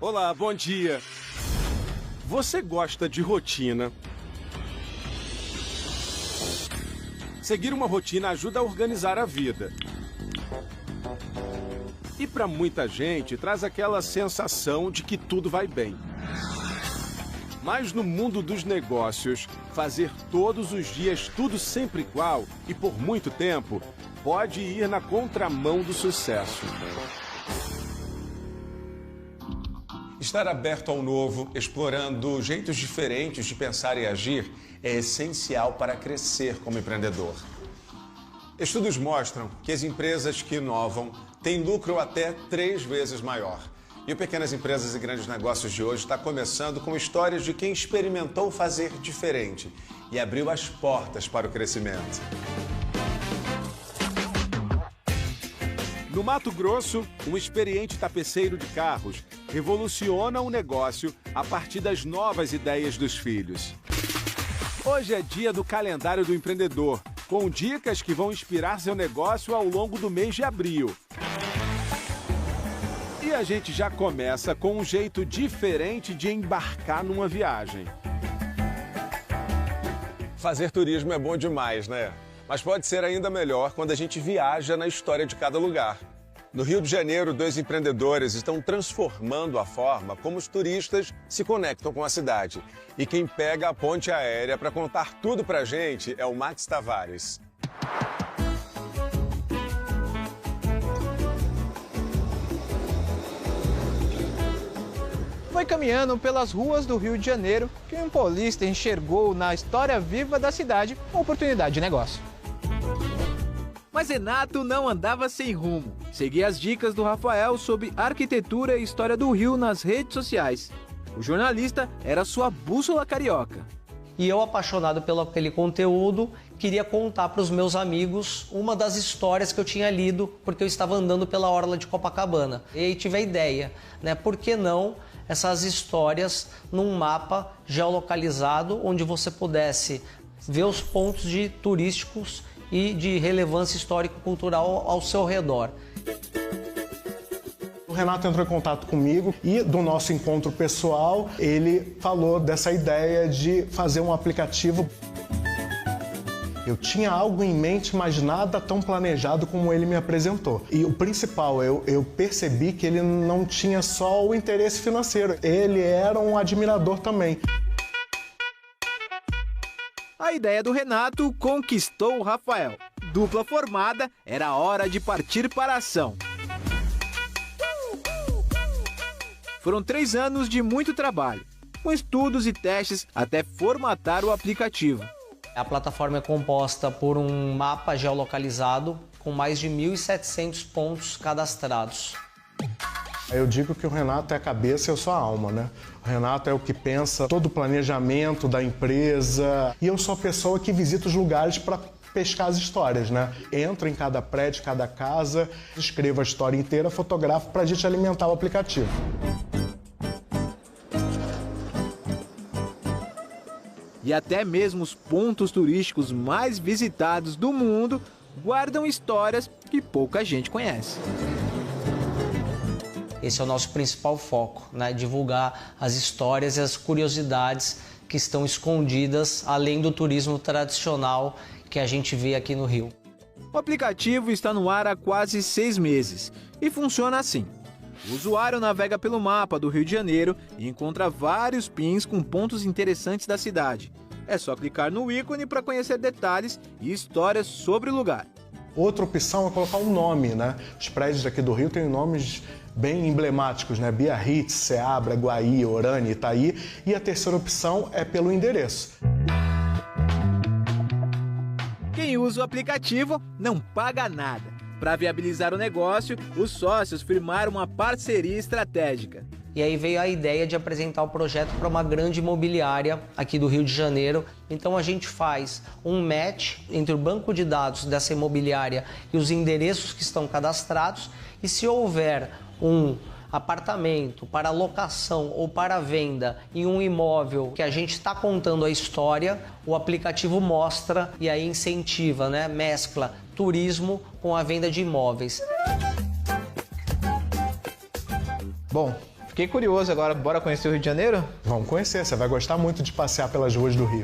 Olá, bom dia. Você gosta de rotina? Seguir uma rotina ajuda a organizar a vida. E para muita gente, traz aquela sensação de que tudo vai bem. Mas no mundo dos negócios, fazer todos os dias tudo sempre igual e por muito tempo pode ir na contramão do sucesso. Estar aberto ao novo, explorando jeitos diferentes de pensar e agir, é essencial para crescer como empreendedor. Estudos mostram que as empresas que inovam têm lucro até 3 vezes maior. E o Pequenas Empresas e Grandes Negócios de hoje está começando com histórias de quem experimentou fazer diferente e abriu as portas para o crescimento. No Mato Grosso, um experiente tapeceiro de carros revoluciona um negócio a partir das novas ideias dos filhos. Hoje é dia do calendário do empreendedor, com dicas que vão inspirar seu negócio ao longo do mês de abril. E a gente já começa com um jeito diferente de embarcar numa viagem. Fazer turismo é bom demais, né? Mas pode ser ainda melhor quando a gente viaja na história de cada lugar. No Rio de Janeiro, 2 empreendedores estão transformando a forma como os turistas se conectam com a cidade. E quem pega a ponte aérea para contar tudo pra gente é o Max Tavares. Foi caminhando pelas ruas do Rio de Janeiro que um paulista enxergou na história viva da cidade uma oportunidade de negócio. Mas Renato não andava sem rumo. Seguia as dicas do Rafael sobre arquitetura e história do Rio nas redes sociais. O jornalista era sua bússola carioca. E eu, apaixonado pelo aquele conteúdo, queria contar para os meus amigos uma das histórias que eu tinha lido, porque eu estava andando pela orla de Copacabana. E aí tive a ideia, né? Por que não essas histórias num mapa geolocalizado, onde você pudesse ver os pontos turísticos e de relevância histórico-cultural ao seu redor. O Renato entrou em contato comigo e do nosso encontro pessoal, ele falou dessa ideia de fazer um aplicativo. Eu tinha algo em mente, mas nada tão planejado como ele me apresentou. E o principal, eu percebi que ele não tinha só o interesse financeiro, ele era um admirador também. A ideia do Renato conquistou o Rafael. Dupla formada, era hora de partir para a ação. Foram 3 anos de muito trabalho, com estudos e testes até formatar o aplicativo. A plataforma é composta por um mapa geolocalizado com mais de 1.700 pontos cadastrados. Eu digo que o Renato é a cabeça e eu sou a alma, né? O Renato é o que pensa todo o planejamento da empresa. E eu sou a pessoa que visita os lugares para pescar as histórias, né? Entro em cada prédio, cada casa, escrevo a história inteira, fotografo para a gente alimentar o aplicativo. E até mesmo os pontos turísticos mais visitados do mundo guardam histórias que pouca gente conhece. Esse é o nosso principal foco, né? Divulgar as histórias e as curiosidades que estão escondidas além do turismo tradicional que a gente vê aqui no Rio. O aplicativo está no ar há quase 6 meses e funciona assim. O usuário navega pelo mapa do Rio de Janeiro e encontra vários pins com pontos interessantes da cidade. É só clicar no ícone para conhecer detalhes e histórias sobre o lugar. Outra opção é colocar um nome, né? Os prédios aqui do Rio têm nomes bem emblemáticos, né? Biarritz, Ceabra, Guaí, Orani, Itaí. E a terceira opção é pelo endereço. Quem usa o aplicativo não paga nada. Para viabilizar o negócio, os sócios firmaram uma parceria estratégica. E aí veio a ideia de apresentar o projeto para uma grande imobiliária aqui do Rio de Janeiro. Então a gente faz um match entre o banco de dados dessa imobiliária e os endereços que estão cadastrados. E se houver um apartamento para locação ou para venda em um imóvel que a gente está contando a história, o aplicativo mostra e aí incentiva, né? Mescla turismo com a venda de imóveis. Bom, Fiquei curioso agora, bora conhecer o Rio de Janeiro? Vamos conhecer, você vai gostar muito de passear pelas ruas do Rio.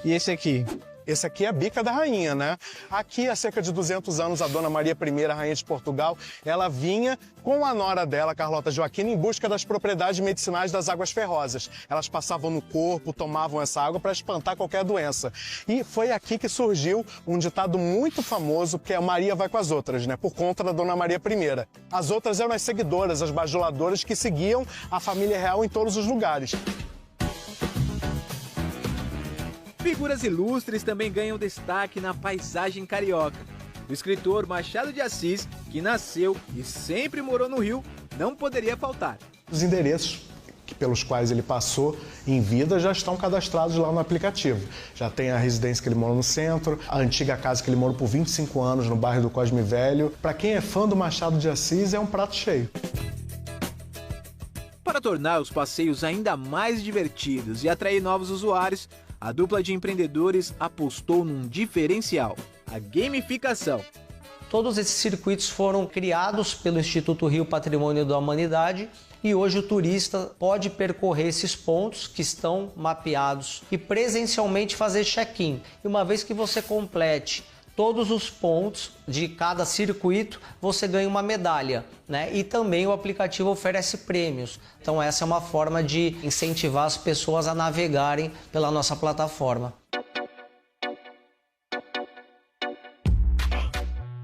E esse aqui? Esse aqui é a Bica da Rainha, né? Aqui, há cerca de 200 anos, a Dona Maria I, Rainha de Portugal, ela vinha com a nora dela, Carlota Joaquina, em busca das propriedades medicinais das águas ferrosas. Elas passavam no corpo, tomavam essa água para espantar qualquer doença. E foi aqui que surgiu um ditado muito famoso, que é Maria vai com as outras, né? Por conta da Dona Maria I. As outras eram as seguidoras, as bajuladoras que seguiam a família real em todos os lugares. Figuras ilustres também ganham destaque na paisagem carioca. O escritor Machado de Assis, que nasceu e sempre morou no Rio, não poderia faltar. Os endereços pelos quais ele passou em vida já estão cadastrados lá no aplicativo. Já tem a residência que ele morou no centro, a antiga casa que ele morou por 25 anos no bairro do Cosme Velho. Para quem é fã do Machado de Assis, é um prato cheio. Para tornar os passeios ainda mais divertidos e atrair novos usuários, a dupla de empreendedores apostou num diferencial: a gamificação. Todos esses circuitos foram criados pelo Instituto Rio Patrimônio da Humanidade e hoje o turista pode percorrer esses pontos que estão mapeados e presencialmente fazer check-in. E uma vez que você complete todos os pontos de cada circuito, você ganha uma medalha, né? E também o aplicativo oferece prêmios. Então essa é uma forma de incentivar as pessoas a navegarem pela nossa plataforma.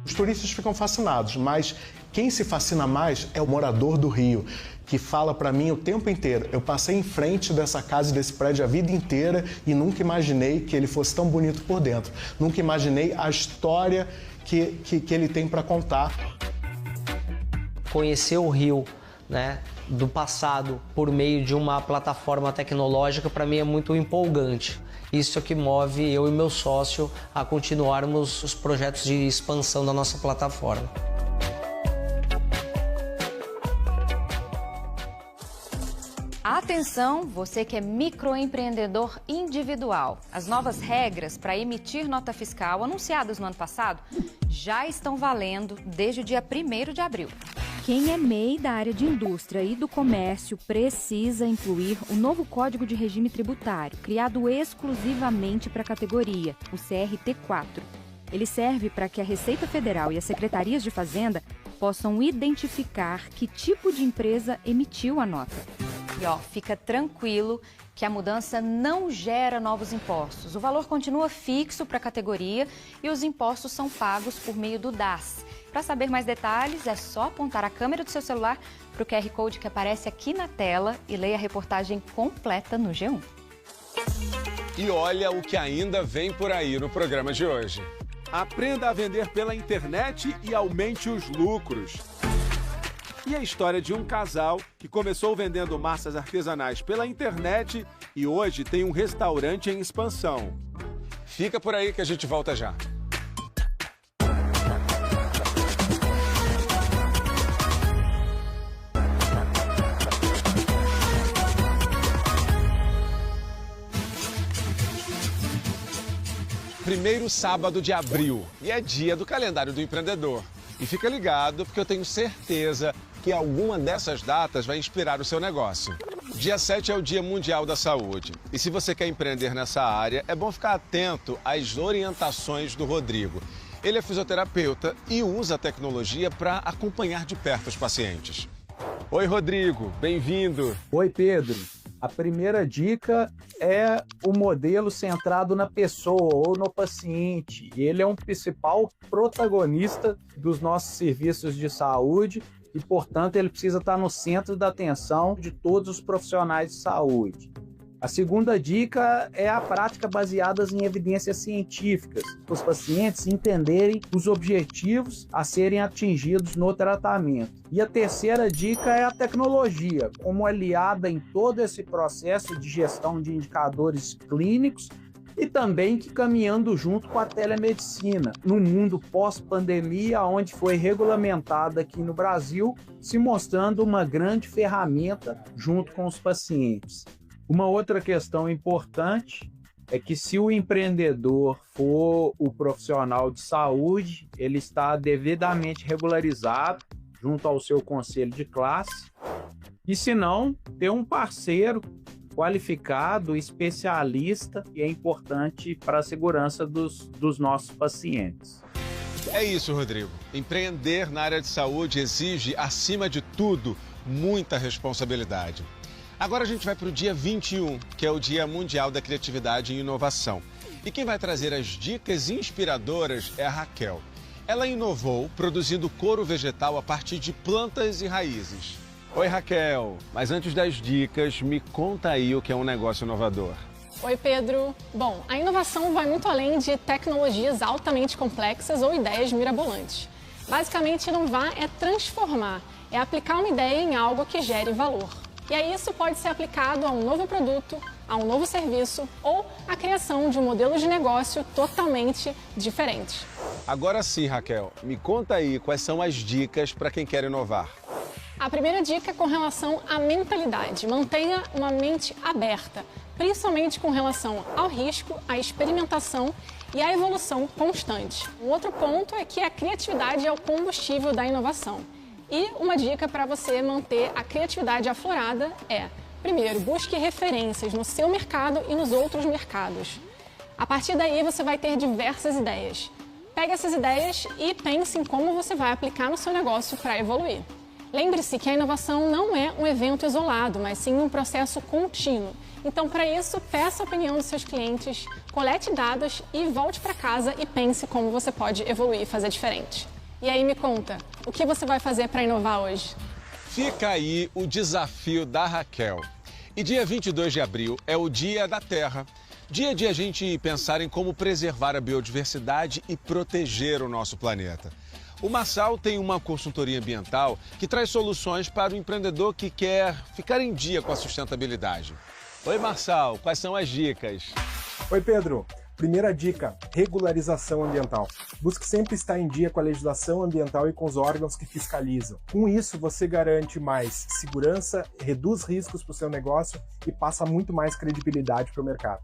Os turistas ficam fascinados, mas quem se fascina mais é o morador do Rio, que fala para mim o tempo inteiro: eu passei em frente dessa casa e desse prédio a vida inteira e nunca imaginei que ele fosse tão bonito por dentro. Nunca imaginei a história que ele tem para contar. Conhecer o Rio, né, do passado por meio de uma plataforma tecnológica, para mim é muito empolgante. Isso é que move eu e meu sócio a continuarmos os projetos de expansão da nossa plataforma. Atenção, você que é microempreendedor individual. As novas regras para emitir nota fiscal anunciadas no ano passado já estão valendo desde o dia 1º de abril. Quem é MEI da área de indústria e do comércio precisa incluir o novo Código de Regime Tributário, criado exclusivamente para a categoria, o CRT4. Ele serve para que a Receita Federal e as secretarias de Fazenda possam identificar que tipo de empresa emitiu a nota. E fica tranquilo que a mudança não gera novos impostos. O valor continua fixo para a categoria e os impostos são pagos por meio do DAS. Para saber mais detalhes, é só apontar a câmera do seu celular para o QR Code que aparece aqui na tela e leia a reportagem completa no G1. E olha o que ainda vem por aí no programa de hoje. Aprenda a vender pela internet e aumente os lucros. E a história de um casal que começou vendendo massas artesanais pela internet e hoje tem um restaurante em expansão. Fica por aí que a gente volta já. Primeiro sábado de abril e é dia do calendário do empreendedor. E fica ligado porque eu tenho certeza que alguma dessas datas vai inspirar o seu negócio. Dia 7 é o Dia Mundial da Saúde. E se você quer empreender nessa área, é bom ficar atento às orientações do Rodrigo. Ele é fisioterapeuta e usa a tecnologia para acompanhar de perto os pacientes. Oi, Rodrigo, bem-vindo. Oi, Pedro. A primeira dica é o modelo centrado na pessoa ou no paciente. Ele é um principal protagonista dos nossos serviços de saúde e, portanto, ele precisa estar no centro da atenção de todos os profissionais de saúde. A segunda dica é a prática baseada em evidências científicas, para os pacientes entenderem os objetivos a serem atingidos no tratamento. E a terceira dica é a tecnologia, como aliada em todo esse processo de gestão de indicadores clínicos e também que caminhando junto com a telemedicina, no mundo pós-pandemia, onde foi regulamentada aqui no Brasil, se mostrando uma grande ferramenta junto com os pacientes. Uma outra questão importante é que se o empreendedor for o profissional de saúde, ele está devidamente regularizado junto ao seu conselho de classe, e se não, ter um parceiro qualificado, especialista, que é importante para a segurança dos nossos pacientes. É isso, Rodrigo. Empreender na área de saúde exige, acima de tudo, muita responsabilidade. Agora a gente vai para o dia 21, que é o Dia Mundial da Criatividade e Inovação. E quem vai trazer as dicas inspiradoras é a Raquel. Ela inovou produzindo couro vegetal a partir de plantas e raízes. Oi, Raquel. Mas antes das dicas, me conta aí o que é um negócio inovador. Oi, Pedro. Bom, a inovação vai muito além de tecnologias altamente complexas ou ideias mirabolantes. Basicamente, inovar é transformar, é aplicar uma ideia em algo que gere valor. E aí isso pode ser aplicado a um novo produto, a um novo serviço ou a criação de um modelo de negócio totalmente diferente. Agora sim, Raquel, me conta aí quais são as dicas para quem quer inovar. A primeira dica é com relação à mentalidade. Mantenha uma mente aberta, principalmente com relação ao risco, à experimentação e à evolução constante. Um outro ponto é que a criatividade é o combustível da inovação. E uma dica para você manter a criatividade aflorada é, primeiro, busque referências no seu mercado e nos outros mercados. A partir daí você vai ter diversas ideias. Pegue essas ideias e pense em como você vai aplicar no seu negócio para evoluir. Lembre-se que a inovação não é um evento isolado, mas sim um processo contínuo. Então, para isso, peça a opinião dos seus clientes, colete dados e volte para casa e pense como você pode evoluir e fazer diferente. E aí me conta, o que você vai fazer para inovar hoje? Fica aí o desafio da Raquel. E dia 22 de abril é o Dia da Terra. Dia de a gente pensar em como preservar a biodiversidade e proteger o nosso planeta. O Marçal tem uma consultoria ambiental que traz soluções para o empreendedor que quer ficar em dia com a sustentabilidade. Oi, Marçal, quais são as dicas? Oi, Pedro. Primeira dica, regularização ambiental. Busque sempre estar em dia com a legislação ambiental e com os órgãos que fiscalizam. Com isso, você garante mais segurança, reduz riscos para o seu negócio e passa muito mais credibilidade para o mercado.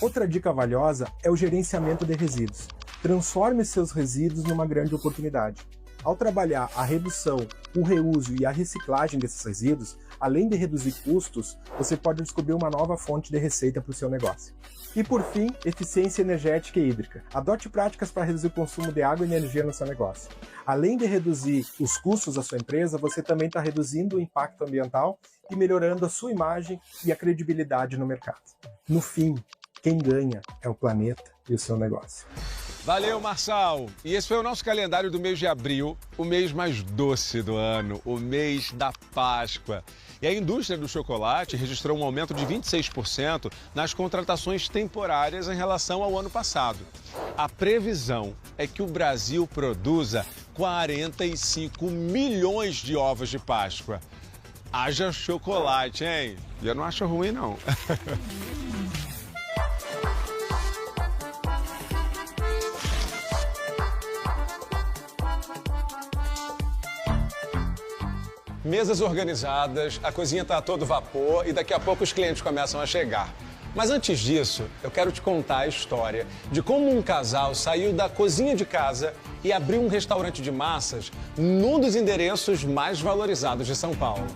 Outra dica valiosa é o gerenciamento de resíduos. Transforme seus resíduos numa grande oportunidade. Ao trabalhar a redução, o reuso e a reciclagem desses resíduos, além de reduzir custos, você pode descobrir uma nova fonte de receita para o seu negócio. E por fim, eficiência energética e hídrica. Adote práticas para reduzir o consumo de água e energia no seu negócio. Além de reduzir os custos da sua empresa, você também está reduzindo o impacto ambiental e melhorando a sua imagem e a credibilidade no mercado. No fim, quem ganha é o planeta e o seu negócio. Valeu, Marçal! E esse foi o nosso calendário do mês de abril, o mês mais doce do ano, o mês da Páscoa. E a indústria do chocolate registrou um aumento de 26% nas contratações temporárias em relação ao ano passado. A previsão é que o Brasil produza 45 milhões de ovos de Páscoa. Haja chocolate, hein? Eu não acho ruim, não. Mesas organizadas, a cozinha está a todo vapor e daqui a pouco os clientes começam a chegar. Mas antes disso, eu quero te contar a história de como um casal saiu da cozinha de casa e abriu um restaurante de massas num dos endereços mais valorizados de São Paulo.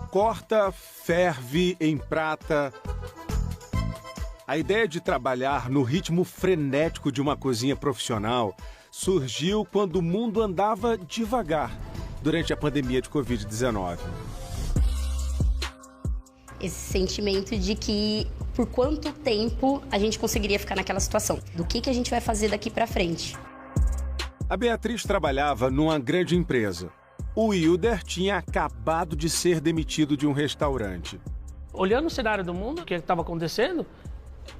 Corta, ferve, emprata. A ideia de trabalhar no ritmo frenético de uma cozinha profissional surgiu quando o mundo andava devagar durante a pandemia de Covid-19. Esse sentimento de que por quanto tempo a gente conseguiria ficar naquela situação, do que a gente vai fazer daqui para frente. A Beatriz trabalhava numa grande empresa. O Wilder tinha acabado de ser demitido de um restaurante. Olhando o cenário do mundo, o que estava acontecendo,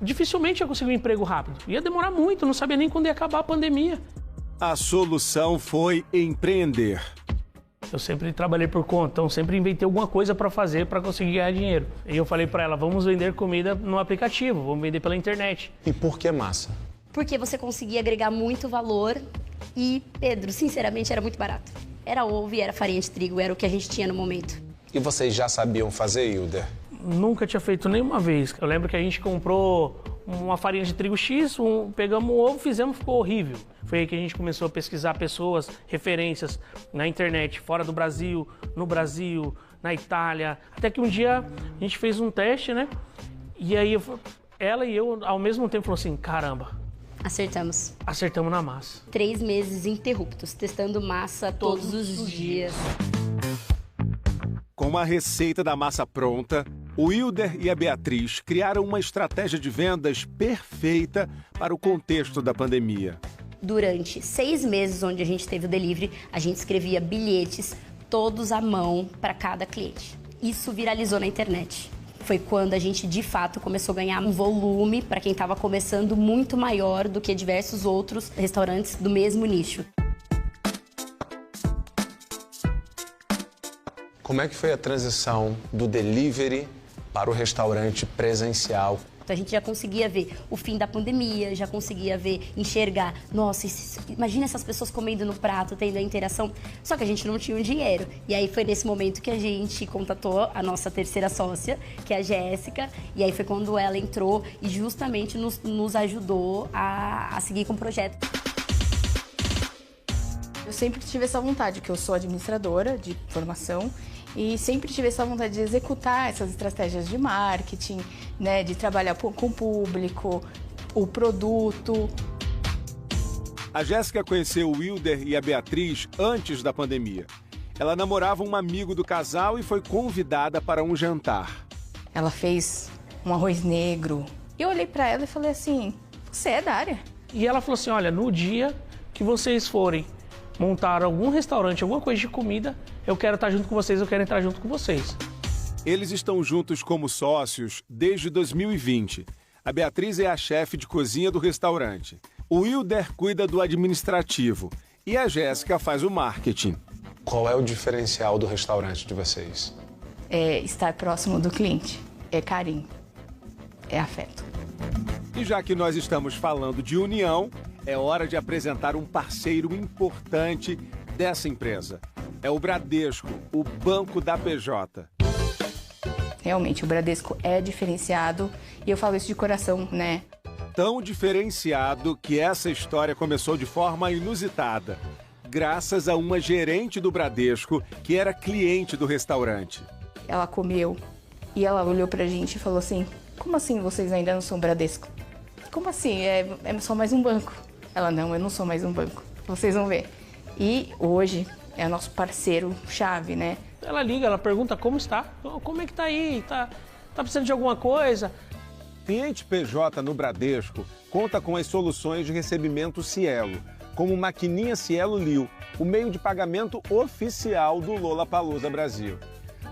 dificilmente eu consegui um emprego rápido. Ia demorar muito, não sabia nem quando ia acabar a pandemia. A solução foi empreender. Eu sempre trabalhei por conta, então sempre inventei alguma coisa para fazer para conseguir ganhar dinheiro. E eu falei para ela, vamos vender comida no aplicativo, vamos vender pela internet. E por que massa? Porque você conseguia agregar muito valor e, Pedro, sinceramente, era muito barato. Era ovo e era farinha de trigo, era o que a gente tinha no momento. E vocês já sabiam fazer, Hilder? Nunca tinha feito nenhuma vez. Eu lembro que a gente comprou uma farinha de trigo X, pegamos um ovo, fizemos, ficou horrível. Foi aí que a gente começou a pesquisar pessoas, referências na internet, fora do Brasil, no Brasil, na Itália. Até que um dia a gente fez um teste, né? E aí ela e eu, ao mesmo tempo, falou assim, caramba. Acertamos. Acertamos na massa. 3 meses interruptos, testando massa todos os dias. Com a receita da massa pronta, o Hilder e a Beatriz criaram uma estratégia de vendas perfeita para o contexto da pandemia. Durante 6 meses onde a gente teve o delivery, a gente escrevia bilhetes todos à mão para cada cliente. Isso viralizou na internet. Foi quando a gente, de fato, começou a ganhar um volume, para quem estava começando, muito maior do que diversos outros restaurantes do mesmo nicho. Como é que foi a transição do delivery para o restaurante presencial? Então a gente já conseguia ver o fim da pandemia, já conseguia ver, enxergar, nossa, imagina essas pessoas comendo no prato, tendo a interação, só que a gente não tinha o dinheiro. E aí foi nesse momento que a gente contatou a nossa terceira sócia, que é a Jéssica, e aí foi quando ela entrou e justamente nos ajudou a seguir com o projeto. Eu sempre tive essa vontade, que eu sou administradora de formação, e sempre tive essa vontade de executar essas estratégias de marketing, né, de trabalhar com o público, o produto. A Jéssica conheceu o Hilder e a Beatriz antes da pandemia. Ela namorava um amigo do casal e foi convidada para um jantar. Ela fez um arroz negro. Eu olhei para ela e falei assim, você é da área? E ela falou assim, olha, no dia que vocês forem montar algum restaurante, alguma coisa de comida, eu quero estar junto com vocês, eu quero entrar junto com vocês. Eles estão juntos como sócios desde 2020. A Beatriz é a chefe de cozinha do restaurante. O Hilder cuida do administrativo e a Jéssica faz o marketing. Qual é o diferencial do restaurante de vocês? É estar próximo do cliente, é carinho, é afeto. E já que nós estamos falando de união, é hora de apresentar um parceiro importante dessa empresa. É o Bradesco, o banco da PJ. Realmente, o Bradesco é diferenciado e eu falo isso de coração, né? Tão diferenciado que essa história começou de forma inusitada, graças a uma gerente do Bradesco que era cliente do restaurante. Ela comeu e ela olhou pra gente e falou assim, como assim vocês ainda não são Bradesco? Como assim? É só mais um banco. Ela, não, eu não sou mais um banco. Vocês vão ver. E hoje é nosso parceiro-chave, né? Ela liga, ela pergunta como está. Como é que tá aí? Tá precisando de alguma coisa? Cliente PJ no Bradesco conta com as soluções de recebimento Cielo, como Maquininha Cielo Liu, o meio de pagamento oficial do Lollapalooza Brasil.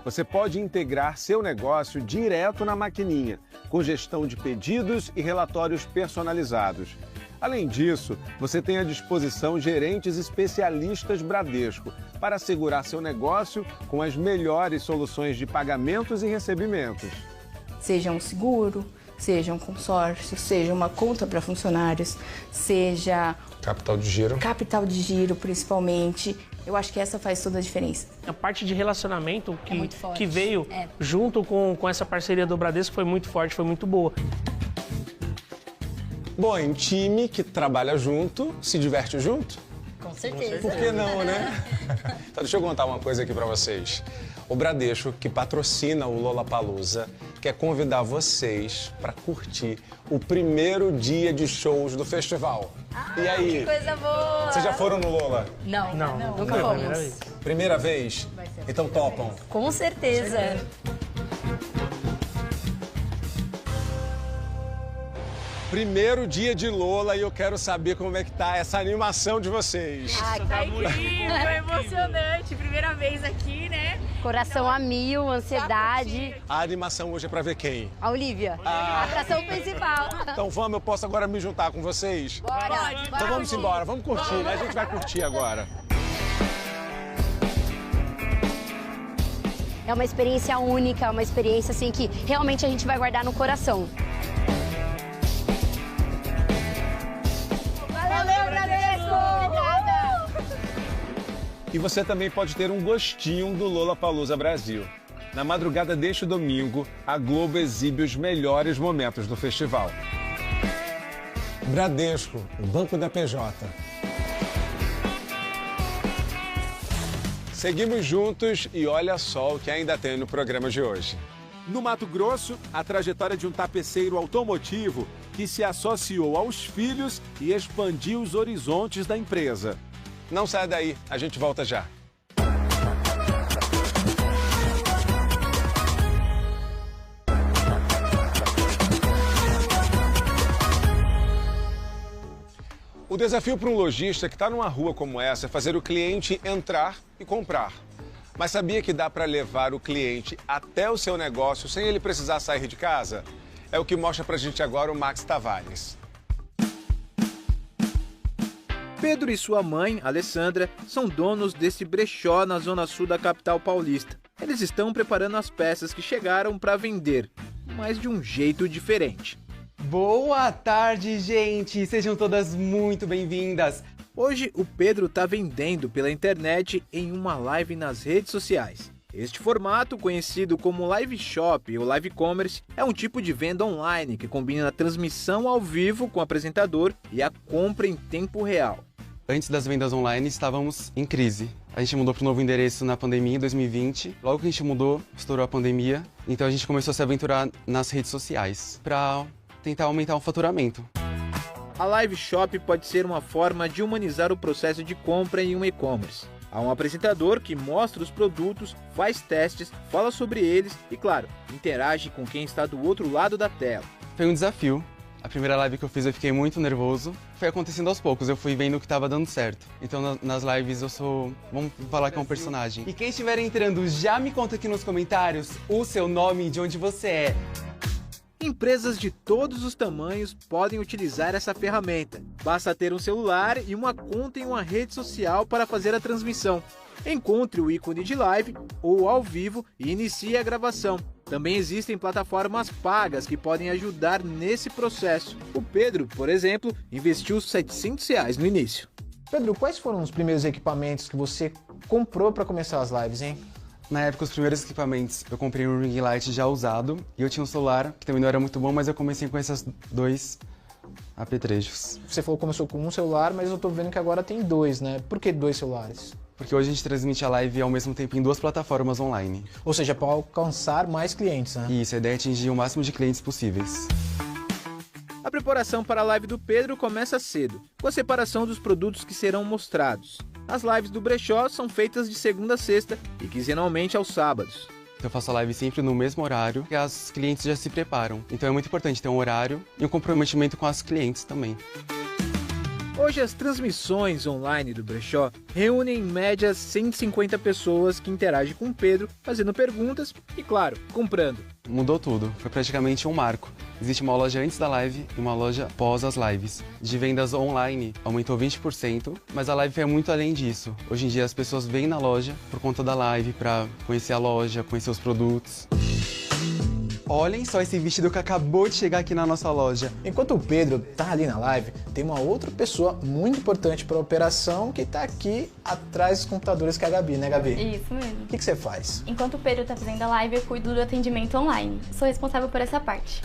Você pode integrar seu negócio direto na maquininha, com gestão de pedidos e relatórios personalizados. Além disso, você tem à disposição gerentes especialistas Bradesco para assegurar seu negócio com as melhores soluções de pagamentos e recebimentos. Seja um seguro, seja um consórcio, seja uma conta para funcionários, seja... Capital de giro. Capital de giro, principalmente. Eu acho que essa faz toda a diferença. A parte de relacionamento que, que veio junto com essa parceria do Bradesco foi muito forte, foi muito boa. Bom, em time que trabalha junto, se diverte junto? Com certeza. Por que não, né? Então, deixa eu contar uma coisa aqui pra vocês. O Bradesco, que patrocina o Lollapalooza, quer convidar vocês para curtir o primeiro dia de shows do festival. E aí? Que coisa boa! Vocês já foram no Lola? Não, nunca foi a fomos. primeira vez. Primeira vez? Então topam? Com certeza. Primeiro dia de Lola e eu quero saber como é que tá essa animação de vocês. Tá incrível, é emocionante. Primeira vez aqui, né? Coração a mil, ansiedade. A animação hoje é pra ver quem? A Olivia, a atração principal. Então vamos, eu posso agora me juntar com vocês? Bora! Então vamos embora, vamos curtir, né? A gente vai curtir agora. É uma experiência única, é uma experiência assim que realmente a gente vai guardar no coração. Valeu, Bradesco! Obrigada! E você também pode ter um gostinho do Lollapalooza Brasil. Na madrugada deste domingo, a Globo exibe os melhores momentos do festival. Bradesco, o Banco da PJ. Seguimos juntos e olha só o que ainda tem no programa de hoje. No Mato Grosso, a trajetória de um tapeceiro automotivo que se associou aos filhos e expandiu os horizontes da empresa. Não saia daí, a gente volta já. O desafio para um lojista que está numa rua como essa é fazer o cliente entrar e comprar. Mas sabia que dá para levar o cliente até o seu negócio sem ele precisar sair de casa? É o que mostra para a gente agora o Max Tavares. Pedro e sua mãe, Alessandra, são donos desse brechó na zona sul da capital paulista. Eles estão preparando as peças que chegaram para vender, mas de um jeito diferente. Boa tarde, gente! Sejam todas muito bem-vindas! Hoje, o Pedro está vendendo pela internet em uma live nas redes sociais. Este formato, conhecido como live shop ou live commerce, é um tipo de venda online que combina a transmissão ao vivo com o apresentador e a compra em tempo real. Antes das vendas online, estávamos em crise. A gente mudou para o novo endereço na pandemia, em 2020. Logo que a gente mudou, estourou a pandemia. Então a gente começou a se aventurar nas redes sociais para tentar aumentar o faturamento. A live shop pode ser uma forma de humanizar o processo de compra em um e-commerce. Há um apresentador que mostra os produtos, faz testes, fala sobre eles e, claro, interage com quem está do outro lado da tela. Foi um desafio. A primeira live que eu fiz eu fiquei muito nervoso. Foi acontecendo aos poucos, eu fui vendo que estava dando certo. Então nas lives eu sou, vamos falar que é um personagem. E quem estiver entrando, já me conta aqui nos comentários o seu nome e de onde você é. Empresas de todos os tamanhos podem utilizar essa ferramenta. Basta ter um celular e uma conta em uma rede social para fazer a transmissão. Encontre o ícone de live ou ao vivo e inicie a gravação. Também existem plataformas pagas que podem ajudar nesse processo. O Pedro, por exemplo, investiu R$ 700 no início. Pedro, quais foram os primeiros equipamentos que você comprou para começar as lives, hein? Na época, os primeiros equipamentos, eu comprei um ring light já usado e eu tinha um celular, que também não era muito bom, mas eu comecei com esses dois apetrechos. Você falou que começou com um celular, mas eu tô vendo que agora tem dois, né? Por que dois celulares? Porque hoje a gente transmite a live ao mesmo tempo em duas plataformas online. Ou seja, para alcançar mais clientes, né? Isso, a ideia é atingir o máximo de clientes possíveis. A preparação para a live do Pedro começa cedo, com a separação dos produtos que serão mostrados. As lives do brechó são feitas de segunda a sexta e quinzenalmente aos sábados. Eu faço a live sempre no mesmo horário e as clientes já se preparam. Então é muito importante ter um horário e um comprometimento com as clientes também. Hoje as transmissões online do brechó reúnem em média 150 pessoas que interagem com o Pedro, fazendo perguntas e, claro, comprando. Mudou tudo, foi praticamente um marco. Existe uma loja antes da live e uma loja pós as lives. De vendas online aumentou 20%, mas a live foi muito além disso. Hoje em dia as pessoas vêm na loja por conta da live para conhecer a loja, conhecer os produtos. Olhem só esse vestido que acabou de chegar aqui na nossa loja. Enquanto o Pedro tá ali na live, tem uma outra pessoa muito importante para a operação que tá aqui atrás dos computadores, que é a Gabi, né, Gabi? Isso mesmo. O que você faz? Enquanto o Pedro tá fazendo a live, eu cuido do atendimento online. Sou responsável por essa parte.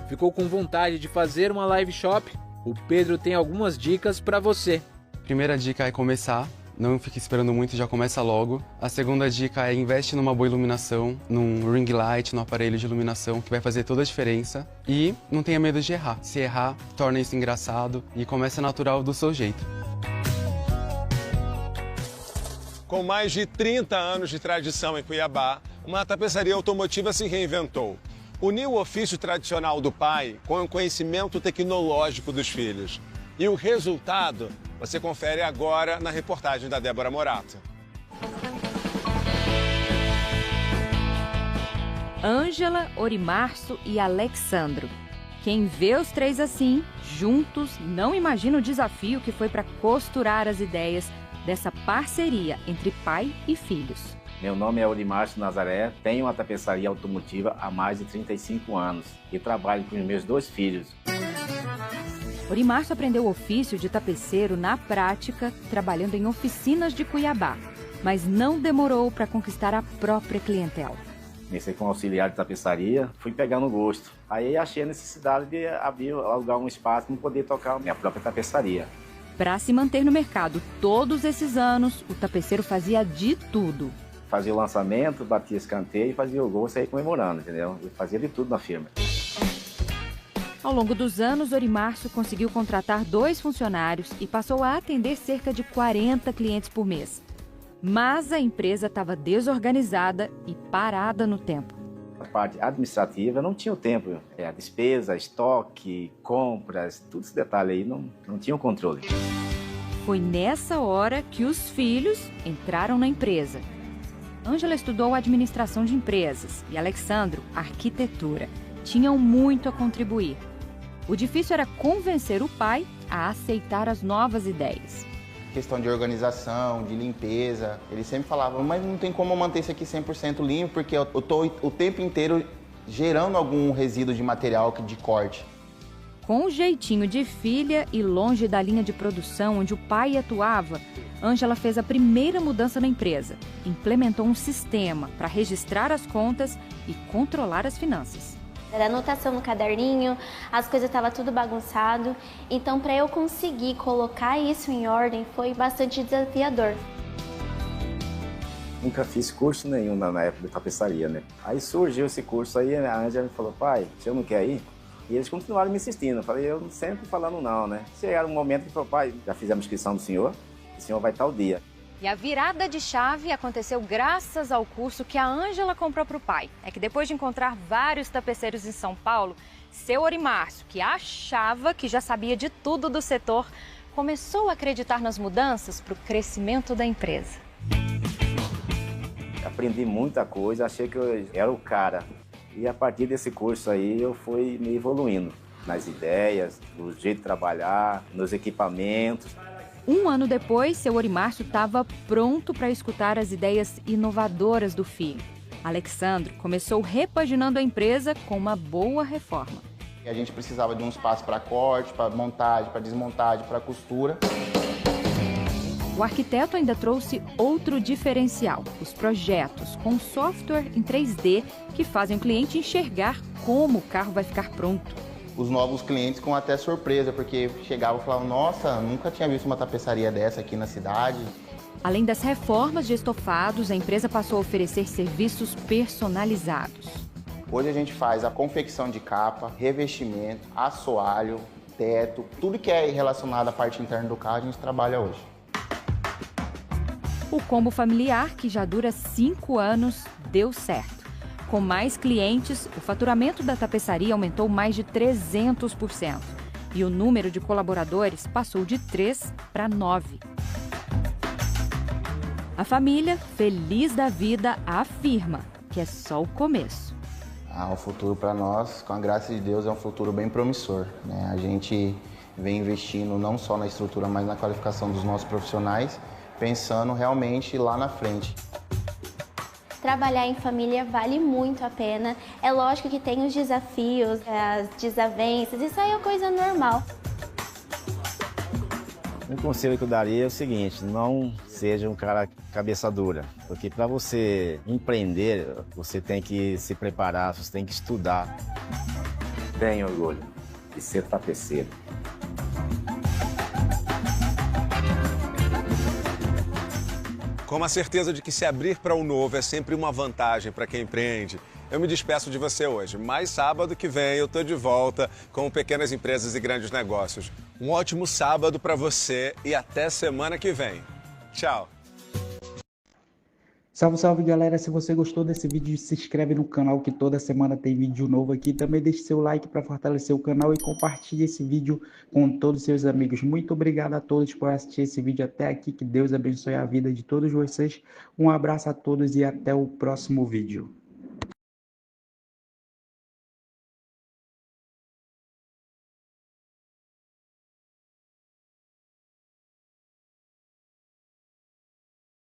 Ficou com vontade de fazer uma live shop? O Pedro tem algumas dicas para você. Primeira dica é começar. Não fique esperando muito, já começa logo. A segunda dica é investe numa boa iluminação, num ring light, num aparelho de iluminação, que vai fazer toda a diferença. E não tenha medo de errar. Se errar, torna isso engraçado e começa natural do seu jeito. Com mais de 30 anos de tradição em Cuiabá, uma tapeçaria automotiva se reinventou. Uniu o ofício tradicional do pai com o conhecimento tecnológico dos filhos. E o resultado você confere agora na reportagem da Débora Morato. Ângela, Orimarço e Alexandro. Quem vê os três assim, juntos, não imagina o desafio que foi para costurar as ideias dessa parceria entre pai e filhos. Meu nome é Orimarço Nazaré, tenho uma tapeçaria automotiva há mais de 35 anos e trabalho com os meus 2 filhos. Orimarço aprendeu o ofício de tapeceiro na prática, trabalhando em oficinas de Cuiabá. mas não demorou para conquistar a própria clientela. Comecei como auxiliar de tapeçaria, fui pegando gosto. Aí achei a necessidade de alugar um espaço para poder tocar a minha própria tapeçaria. Para se manter no mercado todos esses anos, o tapeceiro fazia de tudo. Fazia o lançamento, batia escanteio e fazia o gol e saía comemorando, entendeu? Eu fazia de tudo na firma. Ao longo dos anos, Orimárcio conseguiu contratar 2 funcionários e passou a atender cerca de 40 clientes por mês. Mas a empresa estava desorganizada e parada no tempo. A parte administrativa não tinha o tempo. A despesa, estoque, compras, tudo esse detalhe aí não tinha o controle. Foi nessa hora que os filhos entraram na empresa. Ângela estudou administração de empresas e Alexandro, arquitetura. Tinham muito a contribuir. O difícil era convencer o pai a aceitar as novas ideias. Questão de organização, de limpeza. Ele sempre falava, mas não tem como manter isso aqui 100% limpo, porque eu estou o tempo inteiro gerando algum resíduo de material de corte. Com um jeitinho de filha e longe da linha de produção onde o pai atuava, Ângela fez a primeira mudança na empresa. Implementou um sistema para registrar as contas e controlar as finanças. Era anotação no caderninho, as coisas estavam tudo bagunçado. Então, para eu conseguir colocar isso em ordem, foi bastante desafiador. Nunca fiz curso nenhum na época de tapeçaria, né? Aí surgiu esse curso aí, a Ângela me falou, pai, você não quer ir? E eles continuaram me insistindo. Eu falei, eu sempre falando não, né? Chegaram um momento que falou, pai, já fizemos a inscrição do senhor, o senhor vai tal dia. E a virada de chave aconteceu graças ao curso que a Ângela comprou para o pai. É que depois de encontrar vários tapeceiros em São Paulo, seu Orimárcio, que achava que já sabia de tudo do setor, começou a acreditar nas mudanças para o crescimento da empresa. Aprendi muita coisa, achei que eu era o cara. E a partir desse curso aí eu fui me evoluindo nas ideias, no jeito de trabalhar, nos equipamentos. Um ano depois, seu Orimárcio estava pronto para escutar as ideias inovadoras do filho. Alexandro começou repaginando a empresa com uma boa reforma. A gente precisava de um espaço para corte, para montagem, para desmontagem, para costura. O arquiteto ainda trouxe outro diferencial, os projetos com software em 3D que fazem o cliente enxergar como o carro vai ficar pronto. Os novos clientes com até surpresa, porque chegavam e falavam, nossa, nunca tinha visto uma tapeçaria dessa aqui na cidade. Além das reformas de estofados, a empresa passou a oferecer serviços personalizados. Hoje a gente faz a confecção de capa, revestimento, assoalho, teto, tudo que é relacionado à parte interna do carro a gente trabalha hoje. O combo familiar, que já dura 5 anos, deu certo. Com mais clientes, o faturamento da tapeçaria aumentou mais de 300% e o número de colaboradores passou de 3 para 9. A família, feliz da vida, afirma que é só o começo. O futuro para nós, com a graça de Deus, é um futuro bem promissor, né? A gente vem investindo não só na estrutura, mas na qualificação dos nossos profissionais, pensando realmente lá na frente. Trabalhar em família vale muito a pena. É lógico que tem os desafios, as desavenças, isso aí é coisa normal. Um conselho que eu daria é o seguinte, não seja um cara cabeça dura, porque para você empreender, você tem que se preparar, você tem que estudar. Tenha orgulho de ser tapeceiro. Com a certeza de que se abrir para o novo é sempre uma vantagem para quem empreende, eu me despeço de você hoje. Mas sábado que vem eu estou de volta com Pequenas Empresas e Grandes Negócios. Um ótimo sábado para você e até semana que vem. Tchau! Salve, salve galera, se você gostou desse vídeo, se inscreve no canal que toda semana tem vídeo novo aqui. Também deixe seu like para fortalecer o canal e compartilhe esse vídeo com todos os seus amigos. Muito obrigado a todos por assistir esse vídeo até aqui, que Deus abençoe a vida de todos vocês. Um abraço a todos e até o próximo vídeo.